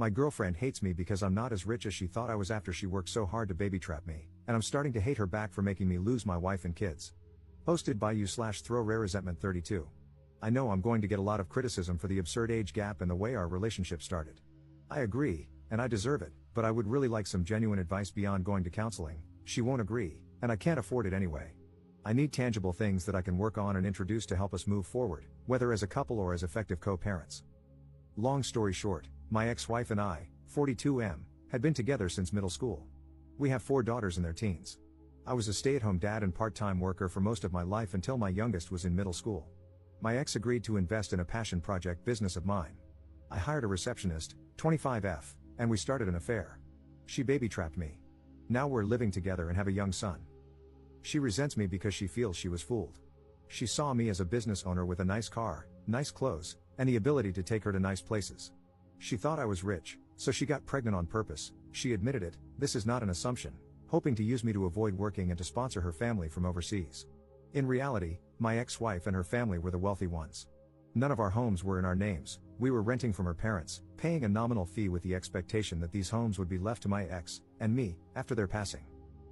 My girlfriend hates me because I'm not as rich as she thought I was after she worked so hard to baby trap me, and I'm starting to hate her back for making me lose my wife and kids. Posted by you/throwrareresentment32. I know I'm going to get a lot of criticism for the absurd age gap and the way our relationship started. I agree, and I deserve it, but I would really like some genuine advice beyond going to counseling. She won't agree, and I can't afford it anyway. I need tangible things that I can work on and introduce to help us move forward, whether as a couple or as effective co-parents. Long story short, my ex-wife and I, 42M, had been together since middle school. We have 4 daughters in their teens. I was a stay-at-home dad and part-time worker for most of my life until my youngest was in middle school. My ex agreed to invest in a passion project business of mine. I hired a receptionist, 25F, and we started an affair. She baby-trapped me. Now we're living together and have a young son. She resents me because she feels she was fooled. She saw me as a business owner with a nice car, nice clothes, and the ability to take her to nice places. She thought I was rich, so she got pregnant on purpose. She admitted it, this is not an assumption, hoping to use me to avoid working and to sponsor her family from overseas. In reality, my ex-wife and her family were the wealthy ones. None of our homes were in our names, we were renting from her parents, paying a nominal fee with the expectation that these homes would be left to my ex, and me, after their passing.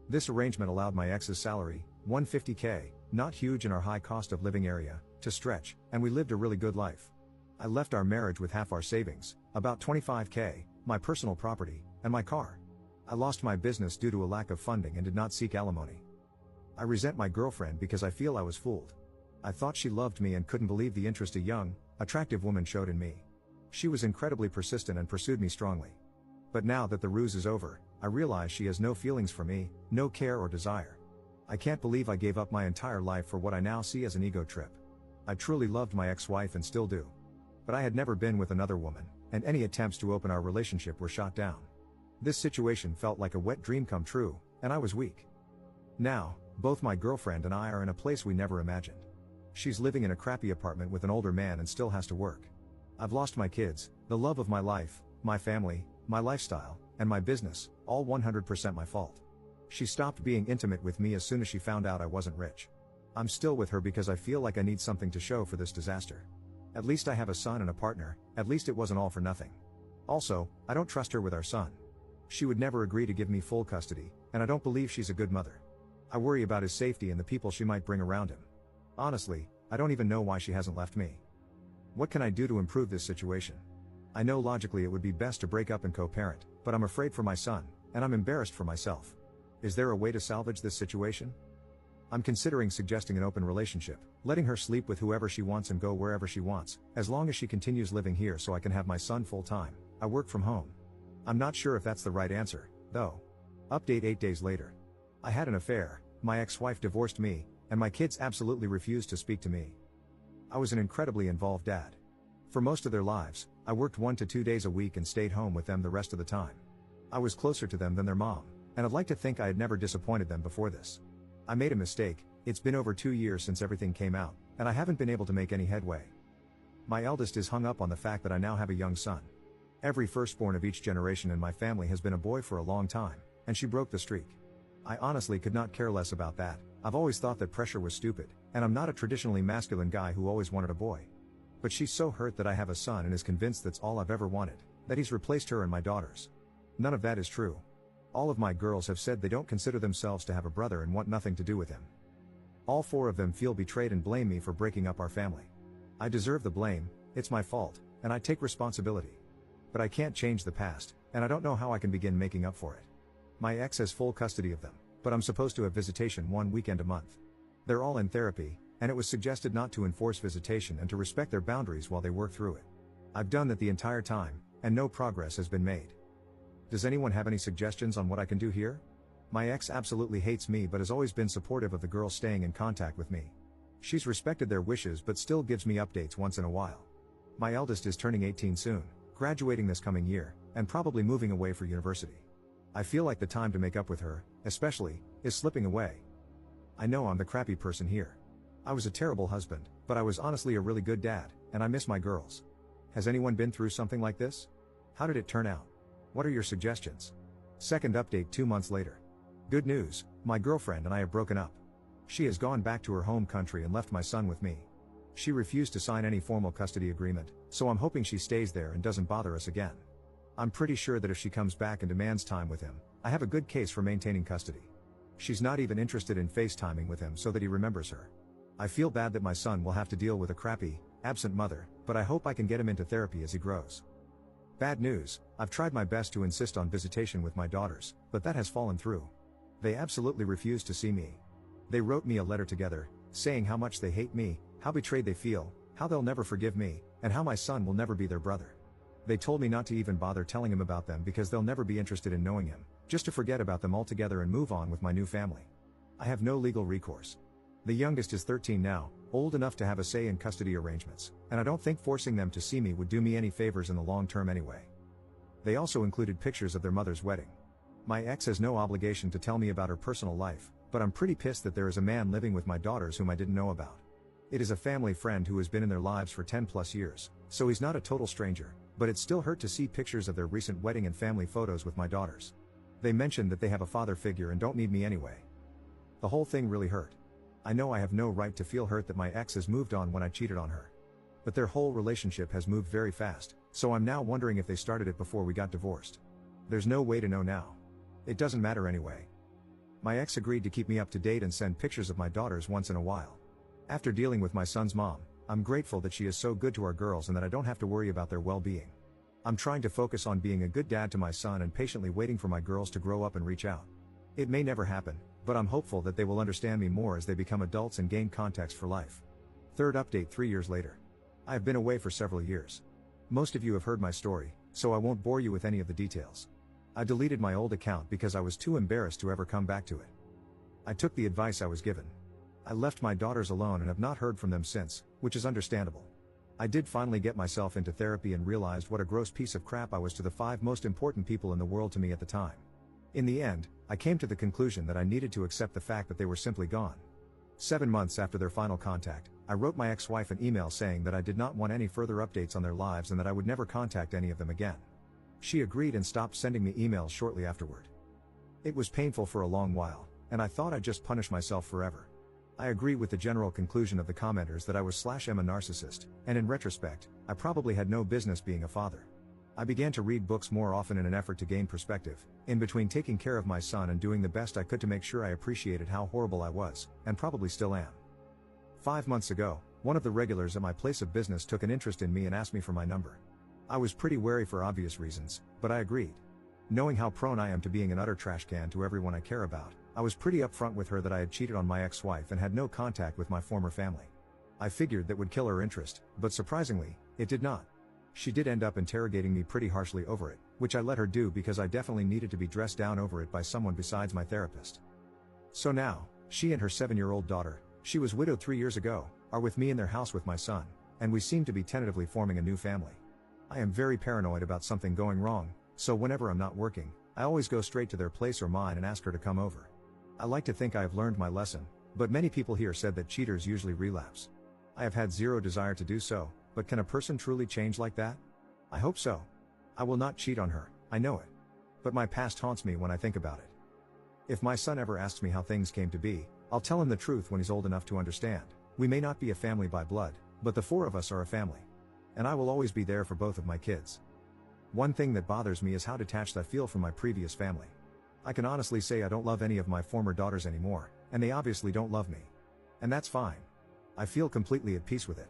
This arrangement allowed my ex's salary, $150K, not huge in our high cost of living area, to stretch, and we lived a really good life. I left our marriage with half our savings, about $25K, my personal property, and my car. I lost my business due to a lack of funding and did not seek alimony. I resent my girlfriend because I feel I was fooled. I thought she loved me and couldn't believe the interest a young, attractive woman showed in me. She was incredibly persistent and pursued me strongly. But now that the ruse is over, I realize she has no feelings for me, no care or desire. I can't believe I gave up my entire life for what I now see as an ego trip. I truly loved my ex-wife and still do. But I had never been with another woman, and any attempts to open our relationship were shot down. This situation felt like a wet dream come true, and I was weak. Now, both my girlfriend and I are in a place we never imagined. She's living in a crappy apartment with an older man and still has to work. I've lost my kids, the love of my life, my family, my lifestyle, and my business, all 100% my fault. She stopped being intimate with me as soon as she found out I wasn't rich. I'm still with her because I feel like I need something to show for this disaster. At least I have a son and a partner, at least it wasn't all for nothing. Also, I don't trust her with our son. She would never agree to give me full custody, and I don't believe she's a good mother. I worry about his safety and the people she might bring around him. Honestly, I don't even know why she hasn't left me. What can I do to improve this situation? I know logically it would be best to break up and co-parent, but I'm afraid for my son, and I'm embarrassed for myself. Is there a way to salvage this situation? I'm considering suggesting an open relationship, letting her sleep with whoever she wants and go wherever she wants, as long as she continues living here so I can have my son full time. I work from home. I'm not sure if that's the right answer, though. Update 8 days later. I had an affair, my ex-wife divorced me, and my kids absolutely refused to speak to me. I was an incredibly involved dad. For most of their lives, I worked 1 to 2 days a week and stayed home with them the rest of the time. I was closer to them than their mom, and I'd like to think I had never disappointed them before this. I made a mistake, it's been over 2 years since everything came out, and I haven't been able to make any headway. My eldest is hung up on the fact that I now have a young son. Every firstborn of each generation in my family has been a boy for a long time, and she broke the streak. I honestly could not care less about that. I've always thought that pressure was stupid, and I'm not a traditionally masculine guy who always wanted a boy. But she's so hurt that I have a son and is convinced that's all I've ever wanted, that he's replaced her and my daughters. None of that is true. All of my girls have said they don't consider themselves to have a brother and want nothing to do with him. All 4 of them feel betrayed and blame me for breaking up our family. I deserve the blame, it's my fault, and I take responsibility. But I can't change the past, and I don't know how I can begin making up for it. My ex has full custody of them, but I'm supposed to have visitation 1 weekend a month. They're all in therapy, and it was suggested not to enforce visitation and to respect their boundaries while they work through it. I've done that the entire time, and no progress has been made. Does anyone have any suggestions on what I can do here? My ex absolutely hates me but has always been supportive of the girls staying in contact with me. She's respected their wishes but still gives me updates once in a while. My eldest is turning 18 soon, graduating this coming year, and probably moving away for university. I feel like the time to make up with her, especially, is slipping away. I know I'm the crappy person here. I was a terrible husband, but I was honestly a really good dad, and I miss my girls. Has anyone been through something like this? How did it turn out? What are your suggestions? Second update 2 months later. Good news, my girlfriend and I have broken up. She has gone back to her home country and left my son with me. She refused to sign any formal custody agreement, so I'm hoping she stays there and doesn't bother us again. I'm pretty sure that if she comes back and demands time with him, I have a good case for maintaining custody. She's not even interested in FaceTiming with him so that he remembers her. I feel bad that my son will have to deal with a crappy, absent mother, but I hope I can get him into therapy as he grows. Bad news, I've tried my best to insist on visitation with my daughters, but that has fallen through. They absolutely refuse to see me. They wrote me a letter together, saying how much they hate me, how betrayed they feel, how they'll never forgive me, and how my son will never be their brother. They told me not to even bother telling him about them because they'll never be interested in knowing him, just to forget about them altogether and move on with my new family. I have no legal recourse. The youngest is 13 now, old enough to have a say in custody arrangements, and I don't think forcing them to see me would do me any favors in the long term anyway. They also included pictures of their mother's wedding. My ex has no obligation to tell me about her personal life, but I'm pretty pissed that there is a man living with my daughters whom I didn't know about. It is a family friend who has been in their lives for 10 plus years, so he's not a total stranger, but it still hurt to see pictures of their recent wedding and family photos with my daughters. They mentioned that they have a father figure and don't need me anyway. The whole thing really hurt. I know I have no right to feel hurt that my ex has moved on when I cheated on her. But their whole relationship has moved very fast, so I'm now wondering if they started it before we got divorced. There's no way to know now. It doesn't matter anyway. My ex agreed to keep me up to date and send pictures of my daughters once in a while. After dealing with my son's mom, I'm grateful that she is so good to our girls and that I don't have to worry about their well-being. I'm trying to focus on being a good dad to my son and patiently waiting for my girls to grow up and reach out. It may never happen, but I'm hopeful that they will understand me more as they become adults and gain context for life. Third update 3 years later. I have been away for several years. Most of you have heard my story, so I won't bore you with any of the details. I deleted my old account because I was too embarrassed to ever come back to it. I took the advice I was given. I left my daughters alone and have not heard from them since, which is understandable. I did finally get myself into therapy and realized what a gross piece of crap I was to the 5 most important people in the world to me at the time. In the end, I came to the conclusion that I needed to accept the fact that they were simply gone. 7 months after their final contact, I wrote my ex-wife an email saying that I did not want any further updates on their lives and that I would never contact any of them again. She agreed and stopped sending me emails shortly afterward. It was painful for a long while, and I thought I'd just punish myself forever. I agree with the general conclusion of the commenters that I was/am a narcissist, and in retrospect, I probably had no business being a father. I began to read books more often in an effort to gain perspective, in between taking care of my son and doing the best I could to make sure I appreciated how horrible I was, and probably still am. 5 months ago, one of the regulars at my place of business took an interest in me and asked me for my number. I was pretty wary for obvious reasons, but I agreed. Knowing how prone I am to being an utter trash can to everyone I care about, I was pretty upfront with her that I had cheated on my ex-wife and had no contact with my former family. I figured that would kill her interest, but surprisingly, it did not. She did end up interrogating me pretty harshly over it, which I let her do because I definitely needed to be dressed down over it by someone besides my therapist. So now, she and her 7-year-old daughter, she was widowed 3 years ago, are with me in their house with my son, and we seem to be tentatively forming a new family. I am very paranoid about something going wrong, so whenever I'm not working, I always go straight to their place or mine and ask her to come over. I like to think I have learned my lesson, but many people here said that cheaters usually relapse. I have had zero desire to do so, but can a person truly change like that? I hope so. I will not cheat on her, I know it. But my past haunts me when I think about it. If my son ever asks me how things came to be, I'll tell him the truth when he's old enough to understand. We may not be a family by blood, but the 4 of us are a family. And I will always be there for both of my kids. One thing that bothers me is how detached I feel from my previous family. I can honestly say I don't love any of my former daughters anymore, and they obviously don't love me. And that's fine. I feel completely at peace with it.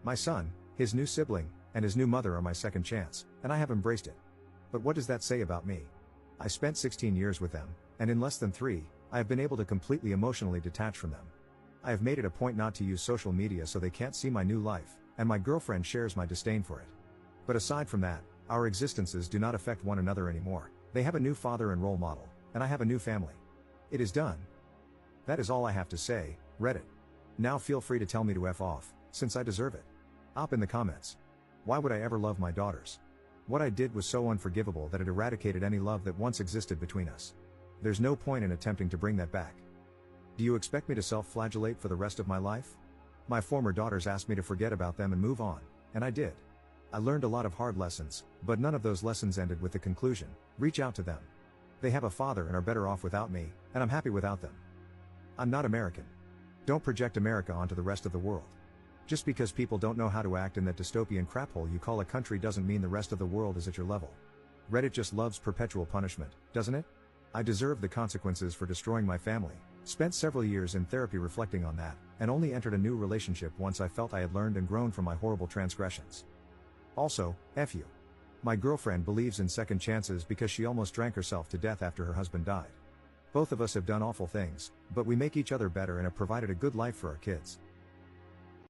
My son, his new sibling, and his new mother are my second chance, and I have embraced it. But what does that say about me? I spent 16 years with them, and in less than 3, I have been able to completely emotionally detach from them. I have made it a point not to use social media so they can't see my new life, and my girlfriend shares my disdain for it. But aside from that, our existences do not affect one another anymore. They have a new father and role model, and I have a new family. It is done. That is all I have to say, Reddit. Now feel free to tell me to F off, since I deserve it. Op in the comments. Why would I ever love my daughters? What I did was so unforgivable that it eradicated any love that once existed between us. There's no point in attempting to bring that back. Do you expect me to self-flagellate for the rest of my life? My former daughters asked me to forget about them and move on, and I did. I learned a lot of hard lessons, but none of those lessons ended with the conclusion, reach out to them. They have a father and are better off without me, and I'm happy without them. I'm not American. Don't project America onto the rest of the world. Just because people don't know how to act in that dystopian craphole you call a country doesn't mean the rest of the world is at your level. Reddit just loves perpetual punishment, doesn't it? I deserve the consequences for destroying my family. Spent several years in therapy reflecting on that, and only entered a new relationship once I felt I had learned and grown from my horrible transgressions. Also, F you. My girlfriend believes in second chances because she almost drank herself to death after her husband died. Both of us have done awful things, but we make each other better and have provided a good life for our kids.